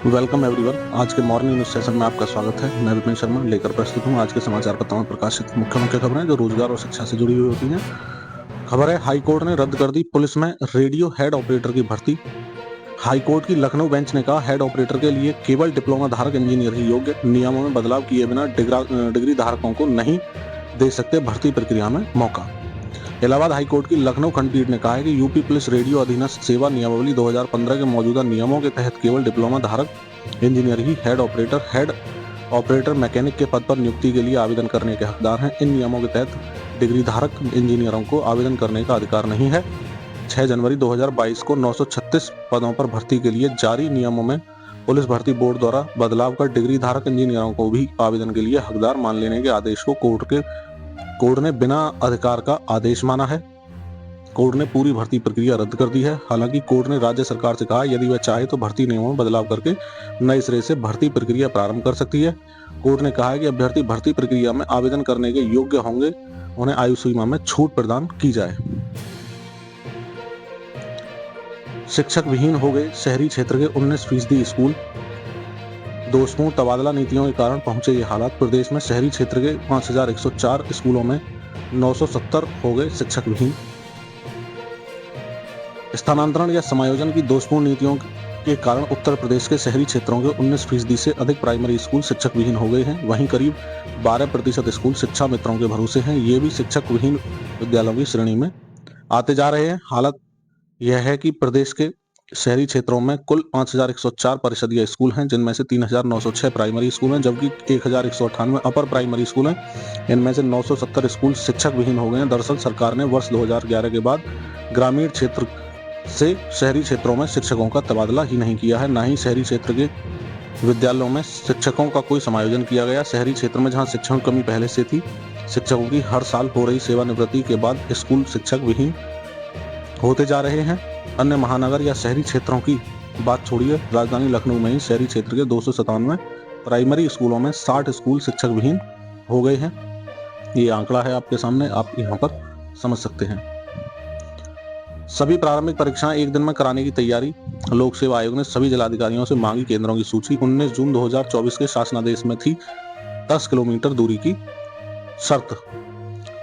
Welcome everyone. आज के morning news session में आपका स्वागत है। मैं विपिन शर्मा लेकर प्रस्तुत हूं आज के समाचार पत्रों में प्रकाशित मुख्य खबरें जो रोजगार और शिक्षा से जुड़ी हुई होती हैं। खबर है, हाई कोर्ट ने रद्द कर दी पुलिस में रेडियो हेड ऑपरेटर की भर्ती। हाई कोर्ट की लखनऊ बेंच ने कहा, हेड ऑपरेटर के लिए केवल डिप्लोमा धारक इंजीनियर ही योग्य, नियमों में बदलाव किए बिना डिग्री धारकों को नहीं दे सकते भर्ती प्रक्रिया में मौका। इलाहाबाद हाईकोर्ट की लखनऊ खंडपीठ ने कहा है कि यूपी पुलिस रेडियो अधीनस्थ सेवा नियमावली 2015 के मौजूदा नियमों के तहत केवल डिप्लोमा धारक इंजीनियर ही हेड ऑपरेटर मैकेनिक के पद पर नियुक्ति के लिए आवेदन करने के हकदार हैं। इन नियमों के तहत डिग्री धारक इंजीनियरों को आवेदन करने का अधिकार नहीं है। 6 जनवरी 2022 को 936 पदों पर भर्ती के लिए जारी नियमों में पुलिस भर्ती बोर्ड द्वारा बदलाव कर डिग्री धारक इंजीनियरों को भी आवेदन के लिए हकदार मान लेने के आदेश को कोर्ट ने बिना अधिकार का आदेश माना है। कोर्ट ने पूरी भर्ती प्रक्रिया रद्द कर दी है। हालांकि कोर्ट ने राज्य सरकार से कहा, यदि वह चाहे तो भर्ती नियमों में बदलाव करके नए सिरे से भर्ती प्रक्रिया प्रारंभ कर सकती है। कोर्ट ने कहा है कि अभ्यर्थी भर्ती प्रक्रिया में आवेदन करने के योग्य होंगे, उन्हें आयु सीमा में छूट प्रदान की जाए। शिक्षक विहीन हो गए शहरी क्षेत्र के 19% स्कूल। दोषपूर्ण तबादला नीतियों के कारण पहुंचे ये हालात। प्रदेश में शहरी क्षेत्र के 5104 स्कूलों में 970 हो गए शिक्षक विहीन। स्थानांतरण या समायोजन की दोषपूर्ण नीतियों के कारण उत्तर प्रदेश के शहरी क्षेत्रों के 19% से अधिक प्राइमरी स्कूल शिक्षक विहीन हो गए हैं। वहीं करीब 12% स्कूल शिक्षा मित्रों के भरोसे हैं। ये भी शिक्षक विहीन विद्यालयों की श्रेणी में आते जा रहे हैं। हालत यह है कि प्रदेश के शहरी क्षेत्रों में कुल 5104 परिषदीय स्कूल हैं, जिनमें से 3906 प्राइमरी स्कूल हैं, जबकि 1198 अपर प्राइमरी स्कूल हैं। इनमें से 970 स्कूल शिक्षक विहीन हो गए हैं। दरअसल सरकार ने वर्ष 2011 के बाद ग्रामीण क्षेत्र से शहरी क्षेत्रों में शिक्षकों का तबादला ही नहीं किया है, न ही शहरी क्षेत्र के विद्यालयों में शिक्षकों का कोई समायोजन किया गया। शहरी क्षेत्र में जहां शिक्षण की कमी पहले से थी, शिक्षकों की हर साल हो रही सेवानिवृत्ति के बाद स्कूल शिक्षक विहीन होते जा रहे हैं। अन्य महानगर या शहरी क्षेत्रों की बात छोड़िए, राजधानी लखनऊ में ही शहरी क्षेत्र के 297 प्राइमरी स्कूलों में 60 स्कूल शिक्षक विहीन हो गए हैं। ये आंकड़ा है आपके सामने, आप यहाँ पर समझ सकते हैं। सभी प्रारंभिक परीक्षाएं एक दिन में कराने की तैयारी। लोक सेवा आयोग ने सभी जिलाधिकारियों से मांगी केंद्रों की सूची। 19 जून 2024 के शासनादेश में थी 10 किलोमीटर दूरी की शर्त।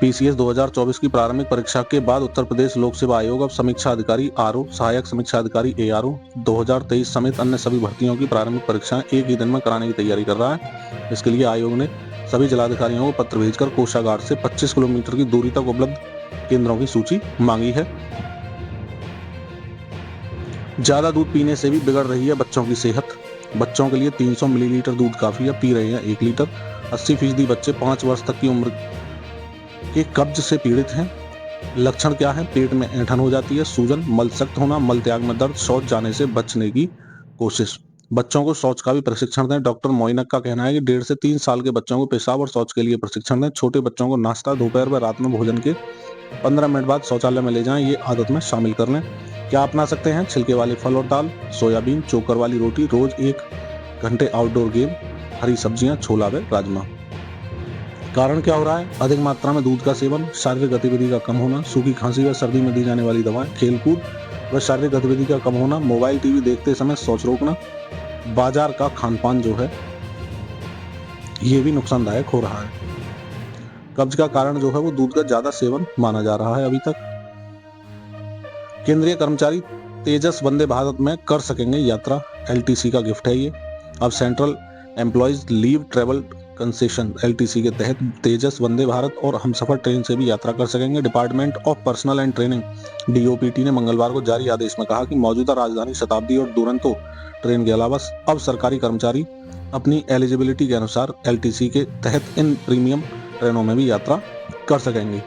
पीसीएस 2024 की प्रारंभिक परीक्षा के बाद उत्तर प्रदेश लोक सेवा आयोग अब समीक्षा अधिकारी आरओ, सहायक समीक्षा अधिकारी एआरओ 2023 समेत अन्य सभी भर्तियों की प्रारंभिक परीक्षाएं एक ही दिन में कराने की तैयारी कर रहा है। इसके लिए आयोग ने सभी जिलाधिकारियों को पत्र भेजकर कोषागार से 25 किलोमीटर की दूरी तक उपलब्ध केंद्रों की सूची मांगी है। ज्यादा दूध पीने से भी बिगड़ रही है बच्चों की सेहत। बच्चों के लिए 300 मिलीलीटर दूध काफी है, पी रहे हैं 1 लीटर। 80% बच्चे 5 वर्ष तक की उम्र के कब्ज से पीड़ित हैं। लक्षण क्या है? पेट में ऐंठन हो जाती है, सूजन, मल सख्त होना, मल त्याग में दर्द, शौच जाने से बचने की कोशिश। बच्चों को शौच का भी प्रशिक्षण दें। डॉक्टर मोइनक का कहना है कि 1.5 से 3 साल के बच्चों को पेशाब और शौच के लिए प्रशिक्षण दें। छोटे बच्चों को नाश्ता, दोपहर व रात में भोजन के 15 मिनट बाद शौचालय में ले जाएं, ये आदत में शामिल कर लें। क्या अपना सकते हैं? छिलके वाले फल और दाल, सोयाबीन, चोकर वाली रोटी, रोज 1 घंटे आउटडोर गेम, हरी सब्जियां, छोला व राजमा। कारण क्या हो रहा है? अधिक मात्रा में दूध का सेवन, शारीरिक गतिविधि का कम होना, सूखी खांसी व सर्दी में दी जाने वाली दवाएं, खेलकूद व शारीरिक गतिविधि का कम होना, मोबाइल टीवी देखते समय शौच रोकना, बाजार का खान-पान जो है ये भी नुकसानदायक हो रहा है। कब्ज का कारण जो है वो दूध का ज्यादा सेवन माना जा रहा है अभी तक। केंद्रीय कर्मचारी तेजस वंदे भारत में कर सकेंगे यात्रा, एलटीसी का गिफ्ट है ये। अब central employees leave travel concession LTC के तहत तेजस, वंदे भारत और हमसफर ट्रेन से भी यात्रा कर सकेंगे। Department of personal and training DOPT ने मंगलवार को जारी आदेश में कहा कि मौजूदा राजधानी शताब्दी और दुरंतो ट्रेन के अलावा अब सरकारी कर्मचारी अपनी एलिजिबिलिटी के अनुसार एलटीसी के तहत इन प्रीमियम ट्रेनों में भी यात्रा कर सकेंगे।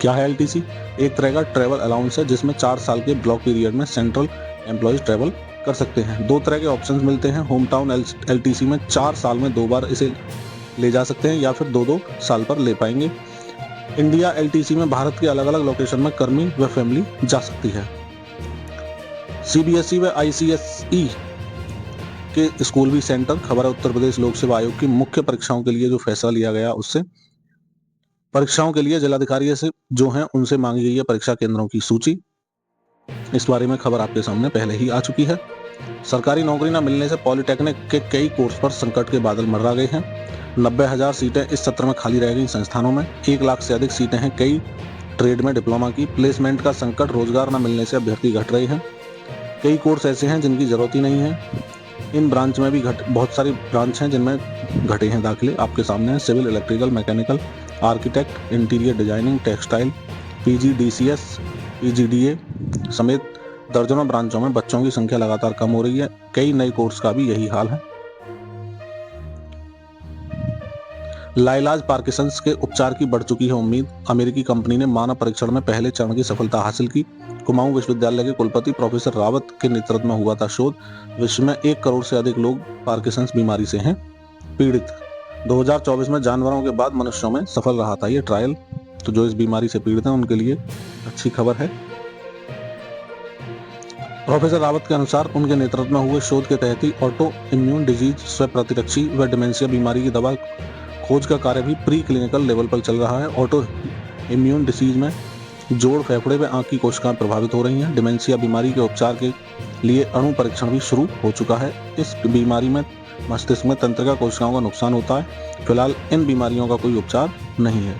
क्या है एलटीसी? एक तरह का ट्रेवल अलाउंस है, जिसमें 4 साल के ब्लॉक पीरियड में सेंट्रल एम्प्लॉयज ट्रेवल कर सकते हैं। 2 तरह के ऑप्शंस मिलते हैं। होम टाउन एलटीसी में 4 साल में 2 बार इसे ले जा सकते हैं या फिर 2-2 साल पर ले पाएंगे। इंडिया एलटीसी में भारत के अलग अलग लोकेशन में कर्मी व फैमिली जा सकती है। सीबीएसई व आईसीएसई के स्कूल भी सेंटर। खबर है, उत्तर प्रदेश लोक सेवा आयोग की मुख्य परीक्षाओं के लिए जो फैसला लिया गया, उससे परीक्षाओं के लिए जिलाधिकारी से जो हैं उनसे मांगी गई है परीक्षा केंद्रों की सूची। इस बारे में खबर आपके सामने पहले ही आ चुकी है। सरकारी नौकरी न मिलने से पॉलिटेक्निक के कई कोर्स पर संकट के बादल मंडरा गए हैं। 90,000 सीटें इस सत्र में खाली रह गई संस्थानों में। 1 लाख से अधिक सीटें हैं कई ट्रेड में डिप्लोमा की। प्लेसमेंट का संकट, रोजगार न मिलने से अभ्यर्थी घट रहे हैं। कई कोर्स ऐसे हैं जिनकी जरूरत ही नहीं है। इन ब्रांच में भी बहुत सारी ब्रांच हैं जिनमें घटे हैं दाखिले। आपके सामने हैं civil, electrical, mechanical, architect, interior designing, textile, PGDCS, PGDA समेत दर्जनों ब्रांचों में बच्चों की संख्या लगातार कम हो रही है। कई नए कोर्स का भी यही हाल है। लाइलाज पार्किंसंस के उपचार की बढ़ चुकी है उम्मीद। अमेरिकी कंपनी ने मानव परीक्षण में पहले चरण की सफलता हासिल की। कुमाऊं विश्वविद्यालय के कुलपति प्रोफेसर रावत के नेतृत्व में हुआ था शोध। विश्व में 1 करोड़ से अधिक लोग पार्किंसंस बीमारी से हैं पीड़ित। 2024 में जानवरों के बाद मनुष्यों में सफल रहा था ये ट्रायल। तो जो इस बीमारी से पीड़ित हैं उनके लिए अच्छी खबर है। प्रोफेसर रावत के अनुसार उनके नेतृत्व में हुए शोध के तहत ही ऑटो इम्यून डिजीज, स्व प्रतिरक्षी व डिमेंशिया बीमारी की दवा खोज का कार्य भी प्री क्लिनिकल लेवल पर चल रहा है। ऑटो इम्यून डिसीज में जोड़, फेफड़े व आंख की कोशिकाएं प्रभावित हो रही हैं। डिमेंशिया बीमारी के उपचार के लिए अणु परीक्षण भी शुरू हो चुका है। इस बीमारी में मस्तिष्क में तंत्रिका कोशिकाओं का नुकसान होता है। फिलहाल इन बीमारियों का कोई उपचार नहीं है।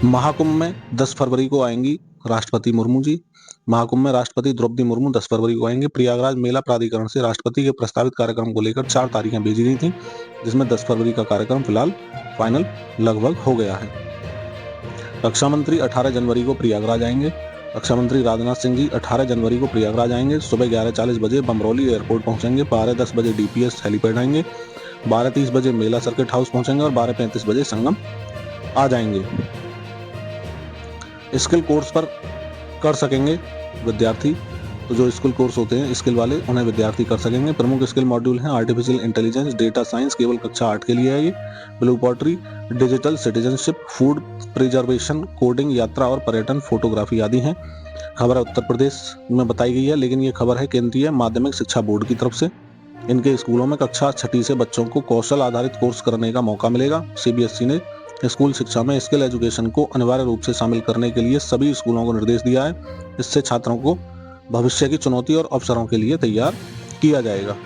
महाकुंभ में 10 फरवरी को आएंगी राष्ट्रपति मुर्मू जी। महाकुंभ में राष्ट्रपति द्रौपदी मुर्मू 10 फरवरी को आएंगे। प्रयागराज मेला प्राधिकरण से राष्ट्रपति के प्रस्तावित कार्यक्रम को लेकर 4 तारीखें भेजी गई थी, जिसमें 10 फरवरी का कार्यक्रम फिलहाल फाइनल लगभग हो गया है। रक्षा मंत्री 18 जनवरी को प्रयागराज आएंगे। रक्षा मंत्री राजनाथ सिंह जी 18 जनवरी को प्रयागराज आएंगे। सुबह 11:40 बजे बमरौली एयरपोर्ट पहुंचेंगे। 12:10 बजे DPS हेलीपैड आएंगे। 12:30 बजे मेला सर्किट हाउस पहुंचेंगे और 12:35 बजे संगम आ जाएंगे। स्किल कोर्स पर कर सकेंगे विद्यार्थी। तो जो स्किल कोर्स होते हैं स्किल वाले, उन्हें विद्यार्थी कर सकेंगे। प्रमुख स्किल मॉड्यूल हैं आर्टिफिशियल इंटेलिजेंस, डेटा साइंस, केवल कक्षा 8 के लिए है ये। Blue pottery, digital citizenship, food preservation, coding, यात्रा और पर्यटन, फोटोग्राफी आदि हैं। खबर उत्तर प्रदेश में बताई गई है, लेकिन ये खबर है केंद्रीय माध्यमिक शिक्षा बोर्ड की तरफ से। इनके स्कूलों में कक्षा 6 से बच्चों को कौशल आधारित कोर्स करने का मौका मिलेगा। CBSE ने स्कूल शिक्षा में स्किल एजुकेशन को अनिवार्य रूप से शामिल करने के लिए सभी स्कूलों को निर्देश दिया है। इससे छात्रों को भविष्य की चुनौती और अवसरों के लिए तैयार किया जाएगा।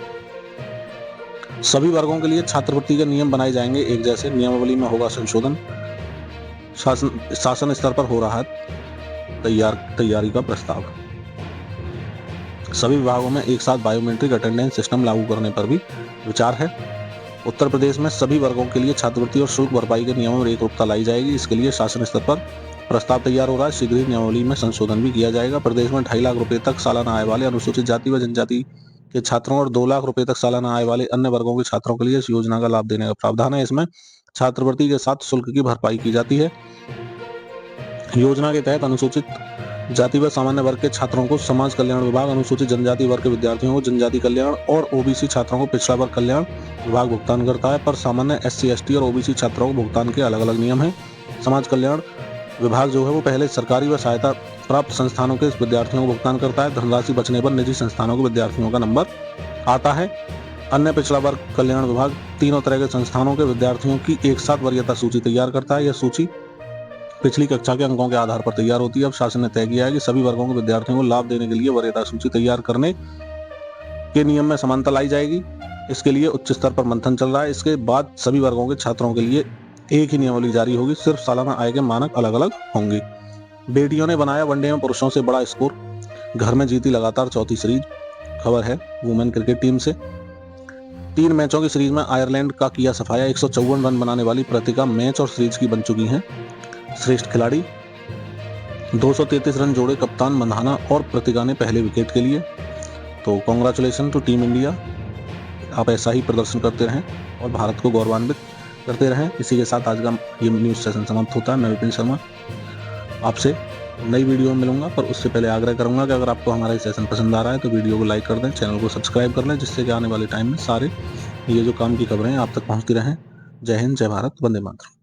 सभी वर्गों के लिए छात्रवृत्ति के नियम बनाए जाएंगे एक जैसे। नियमावली में होगा संशोधन। शासन स्तर पर हो रहा है तैयारी का प्रस्ताव। सभी विभागों में एक साथ बायोमेट्रिक अटेंडेंस सिस्टम लागू करने पर भी विचार है। उत्तर प्रदेश में सभी वर्गों के लिए छात्रवृत्ति और शुल्क भरपाई के नियमों में एकरूपता लाई जाएगी। इसके लिए शासन स्तर पर प्रस्ताव तैयार हो रहा है। शीघ्र ही नियमावली में संशोधन भी किया जाएगा। प्रदेश में 2.5 लाख रुपए तक सालाना आय वाले अनुसूचित जाति व जनजाति के छात्रों और 2 लाख रुपए तक सालाना आय वाले अन्य वर्गों के छात्रों के लिए इस योजना का लाभ देने का प्रावधान है। इसमें छात्रवृत्ति के साथ शुल्क की भरपाई की जाती है। योजना के तहत अनुसूचित जाति व सामान्य वर्ग के छात्रों को समाज कल्याण विभाग, अनुसूचित जनजाति वर्ग के विद्यार्थियों को जनजाति कल्याण और OBC छात्रों को पिछड़ा वर्ग कल्याण विभाग भुगतान करता है। पर सामान्य SC, ST और OBC छात्रों को भुगतान के अलग अलग नियम हैं। समाज कल्याण विभाग जो है वो पहले सरकारी व सहायता प्राप्त संस्थानों के विद्यार्थियों को भुगतान करता है। धनराशि बचने पर निजी संस्थानों के विद्यार्थियों का नंबर आता है। अन्य पिछड़ा वर्ग कल्याण विभाग तीनों तरह के संस्थानों के विद्यार्थियों की एक साथ वरीयता सूची तैयार करता है। यह सूची पिछली कक्षा के अंकों के आधार पर तैयार होती है। अब शासन ने तय किया है कि सभी वर्गों के विद्यार्थियों को लाभ देने के लिए वरीयता सूची तैयार करने के नियम में समानता लाई जाएगी। इसके लिए उच्च स्तर पर मंथन चल रहा है। इसके बाद सभी वर्गों के छात्रों के लिए एक ही नियमावली जारी होगी। सिर्फ सालाना आय के मानक अलग अलग होंगे। बेटियों ने बनाया वनडे में पुरुषों से बड़ा स्कोर। घर में जीती लगातार 4थी सीरीज। खबर है वुमेन क्रिकेट टीम से। 3 मैचों की सीरीज में आयरलैंड का किया सफाया। 154 रन बनाने वाली प्रतिका मैच और सीरीज की बन चुकी हैं श्रेष्ठ खिलाड़ी। 233 रन जोड़े कप्तान मंधाना और प्रतिका ने पहले विकेट के लिए। तो कांग्रेचुलेशन टू टीम इंडिया। आप ऐसा ही प्रदर्शन करते रहें और भारत को गौरवान्वित करते रहें। इसी के साथ आज का ये न्यूज़ सेशन समाप्त होता है। मैं विपिन शर्मा आपसे नई वीडियो में मिलूंगा, पर उससे पहले आग्रह करूंगा कि अगर आपको हमारा ये सेशन पसंद आ रहा है तो वीडियो को लाइक कर दें, चैनल को सब्सक्राइब कर लें, जिससे कि आने वाले टाइम में सारे ये जो काम की खबरें आप तक पहुंचती रहें। जय हिंद, जय भारत, वंदे मातरम।